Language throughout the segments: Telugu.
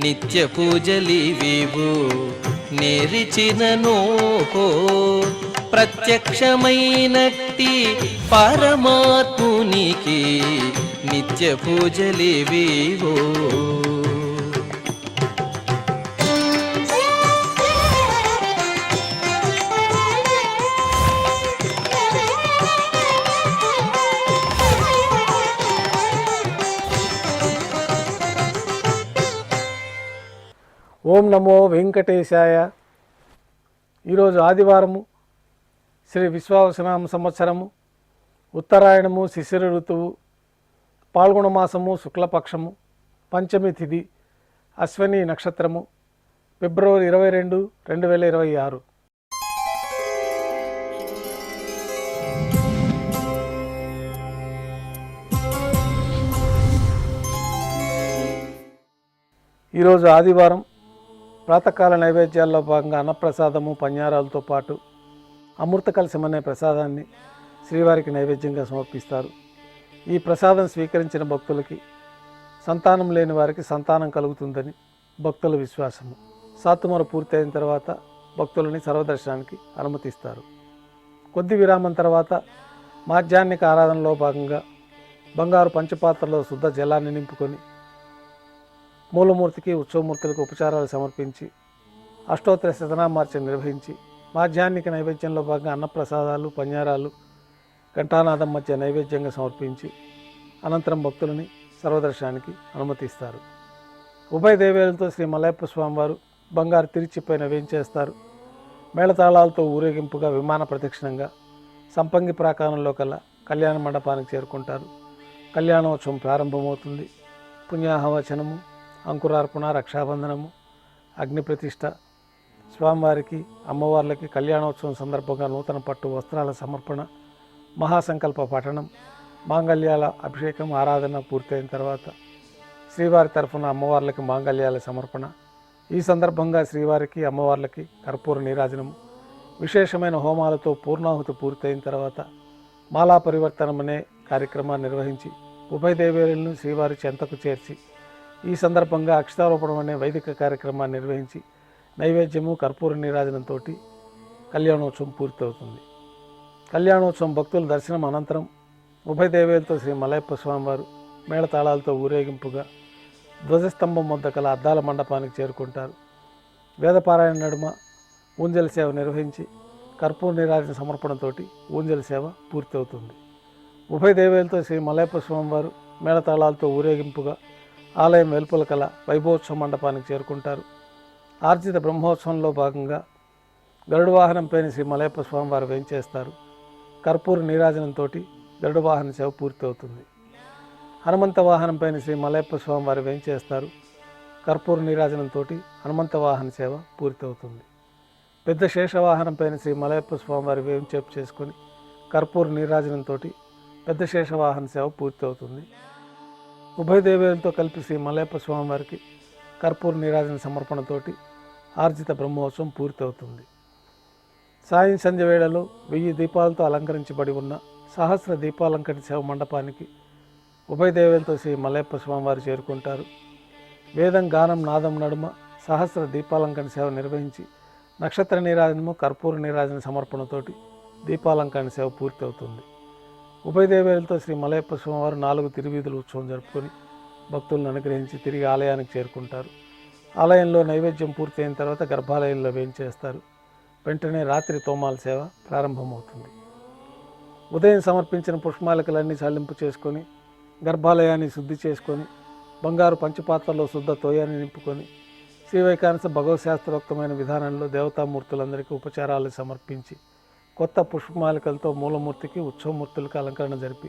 నిత్య పూజలివివు నేరిచినను ప్రత్యక్షమైనట్టి పరమాత్మునికి నిత్య పూజలివివో. ఓం నమో వెంకటేశాయ. ఈరోజు ఆదివారము, శ్రీ విశ్వావసనామ సంవత్సరము, ఉత్తరాయణము, శిశిర ఋతువు, పాల్గొన మాసము, శుక్లపక్షము, పంచమి తిథి, అశ్వని నక్షత్రము, ఫిబ్రవరి 22, 2026. ఈరోజు ఆదివారం ప్రాతకాల నైవేద్యాల్లో భాగంగా అన్నప్రసాదము, పన్యారాలతో పాటు అమృత కలశం అనే ప్రసాదాన్ని శ్రీవారికి నైవేద్యంగా సమర్పిస్తారు. ఈ ప్రసాదం స్వీకరించిన భక్తులకి సంతానం లేని వారికి సంతానం కలుగుతుందని భక్తుల విశ్వాసము. సాతుమర పూర్తయిన తర్వాత భక్తులని సర్వదర్శనానికి అనుమతిస్తారు. కొద్ది విరామం తర్వాత మాధ్యాహ్నిక ఆరాధనలో భాగంగా బంగారు పంచపాత్రలో శుద్ధ జలాన్ని నింపుకొని మూలమూర్తికి, ఉత్సవమూర్తులకు ఉపచారాలు సమర్పించి అష్టోత్తర శతనామార్చన నిర్వహించి మాధ్యాహ్నిక నైవేద్యంలో భాగంగా అన్నప్రసాదాలు, పన్యారాలు ఘంటానాదం మధ్య నైవేద్యంగా సమర్పించి అనంతరం భక్తులని సర్వదర్శనానికి అనుమతిస్తారు. ఉభయ దేవేలతో శ్రీ మలయప్ప స్వామివారు బంగారు తిరుచిపైన వేంచేస్తారు. మేళతాళాలతో ఊరేగింపుగా విమాన ప్రదక్షిణంగా సంపంగి ప్రాకారంలో కల్లా కళ్యాణ మండపానికి చేరుకుంటారు. కళ్యాణోత్సవం ప్రారంభమవుతుంది. పుణ్యాహవచనము, అంకురార్పణ, రక్షాబంధనము, అగ్నిప్రతిష్ఠ, స్వామివారికి, అమ్మవార్లకి కళ్యాణోత్సవం సందర్భంగా నూతన పట్టు వస్త్రాల సమర్పణ, మహాసంకల్ప పఠనం, మాంగళ్యాల అభిషేకం, ఆరాధన పూర్తయిన తర్వాత శ్రీవారి తరఫున అమ్మవార్లకి మాంగళ్యాల సమర్పణ. ఈ సందర్భంగా శ్రీవారికి, అమ్మవార్లకి కర్పూర నీరాజనము, విశేషమైన హోమాలతో పూర్ణాహుతి పూర్తయిన తర్వాత మాలా పరివర్తనం అనే కార్యక్రమాన్ని నిర్వహించి ఉభయ దేవేరులను శ్రీవారి చెంతకు చేర్చి ఈ సందర్భంగా అక్షతారోపణం అనే వైదిక కార్యక్రమాన్ని నిర్వహించి నైవేద్యము, కర్పూర నీరాజనంతో కళ్యాణోత్సవం పూర్తవుతుంది. కళ్యాణోత్సవం భక్తుల దర్శనం అనంతరం ఉభయ దేవేలతో శ్రీ మలయప్ప స్వామివారు మేళతాళాలతో ఊరేగింపుగా ధ్వజస్తంభం వద్ద కల అద్దాల మండపానికి చేరుకుంటారు. వేదపారాయణ నడుమ ఊంజల సేవ నిర్వహించి కర్పూర నీరాజన సమర్పణతో ఊంజల సేవ పూర్తవుతుంది. ఉభయ దేవేలతో శ్రీ మలయప్ప స్వామివారు మేళతాళాలతో ఊరేగింపుగా ఆలయం వెలుపల కల వైభవోత్సవ మండపానికి చేరుకుంటారు. ఆర్జిత బ్రహ్మోత్సవంలో భాగంగా గరుడ వాహనంపైన శ్రీ మలయప్ప స్వామివారు వేంచేస్తారు. కర్పూర నీరాజనంతో గరుడ వాహన సేవ పూర్తవుతుంది. హనుమంత వాహనంపైన శ్రీ మలయప్ప స్వామివారు వేంచేస్తారు. కర్పూర నీరాజనంతో హనుమంత వాహన సేవ పూర్తవుతుంది. పెద్ద శేషవాహనంపైన శ్రీ మలయప్ప స్వామివారి వేంచేపు చేసుకొని కర్పూర నీరాజనంతో పెద్ద శేషవాహన సేవ పూర్తవుతుంది. ఉభయ దేవేలతో కలిపి శ్రీ మలయప్ప స్వామివారికి కర్పూర నీరాజన సమర్పణతోటి ఆర్జిత బ్రహ్మోత్సవం పూర్తవుతుంది. సాయం సంధ్య వేళలో 1000 దీపాలతో అలంకరించబడి ఉన్న సహస్ర దీపాలంకరణ సేవ మండపానికి ఉభయ దేవేలతో శ్రీ మలయప్ప స్వామివారు చేరుకుంటారు. వేదం, గానం, నాదం నడుమ సహస్ర దీపాలంకరణ సేవ నిర్వహించి నక్షత్ర నీరాజనము, కర్పూర నీరాజన సమర్పణతోటి దీపాలంకరణ సేవ పూర్తవుతుంది. ఉభయ దేవేలతో శ్రీ మలయప్ప స్వామివారు 4 తిరువీధుల ఉత్సవం జరుపుకొని భక్తులను అనుగ్రహించి తిరిగి ఆలయానికి చేరుకుంటారు. ఆలయంలో నైవేద్యం పూర్తయిన తర్వాత గర్భాలయంలో వేంచేస్తారు. వెంటనే రాత్రి తోమాల సేవ ప్రారంభమవుతుంది. ఉదయం సమర్పించిన పుష్పమాలికలన్నీ చల్లింపు చేసుకొని గర్భాలయాన్ని శుద్ధి చేసుకొని బంగారు పంచపాత్రలో శుద్ధ తోయాన్ని నింపుకొని శ్రీవైకానస భగవశాస్త్రోక్తమైన విధానంలో దేవతామూర్తులందరికీ ఉపచారాలు సమర్పించి కొత్త పుష్పమాలికలతో మూలమూర్తికి, ఉత్సవమూర్తులకు అలంకరణ జరిపి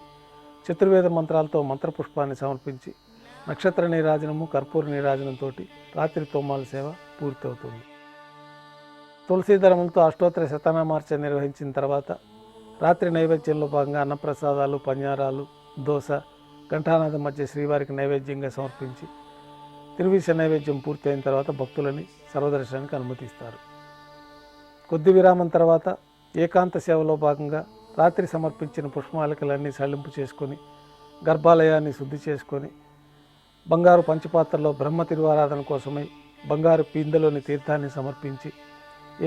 చతుర్వేద మంత్రాలతో మంత్రపుష్పాన్ని సమర్పించి నక్షత్ర నీరాజనము, కర్పూర నీరాజనంతో రాత్రి తోమాల సేవ పూర్తవుతుంది. తులసీదళంతో అష్టోత్తర శతనామార్చన నిర్వహించిన తర్వాత రాత్రి నైవేద్యంలో భాగంగా అన్నప్రసాదాలు, పన్యారాలు, దోశ, ఘంటానాదం మధ్య శ్రీవారికి నైవేద్యంగా సమర్పించి తిరువీస నైవేద్యం పూర్తయిన తర్వాత భక్తులని సర్వదర్శనానికి అనుమతిస్తారు. కొద్ది విరామం తర్వాత ఏకాంత సేవలో భాగంగా రాత్రి సమర్పించిన పుష్పమాలికలన్నీ సళ్ళింపు చేసుకొని గర్భాలయాన్ని శుద్ధి చేసుకొని బంగారు పంచపాత్రలో బ్రహ్మ తిరువారాధన కోసమై బంగారు పిందెలోని తీర్థాన్ని సమర్పించి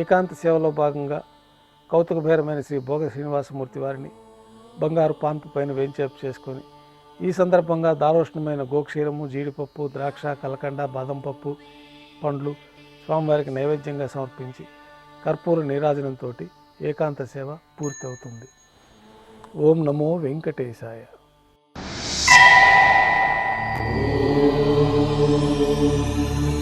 ఏకాంత సేవలో భాగంగా కౌతుకభైరమైన శ్రీ భోగ శ్రీనివాసమూర్తి వారిని బంగారు పాన్పు పైన వేంచేపు చేసుకొని ఈ సందర్భంగా దారోష్ణమైన గోక్షీరము జీడిపప్పు ద్రాక్ష కలకండ బాదం పప్పు పండ్లు స్వామివారికి నైవేద్యంగా సమర్పించి కర్పూర నీరాజనంతో ఏకాంత సేవ పూర్తి అవుతుంది. ఓం నమో వెంకటేశాయ. ఓం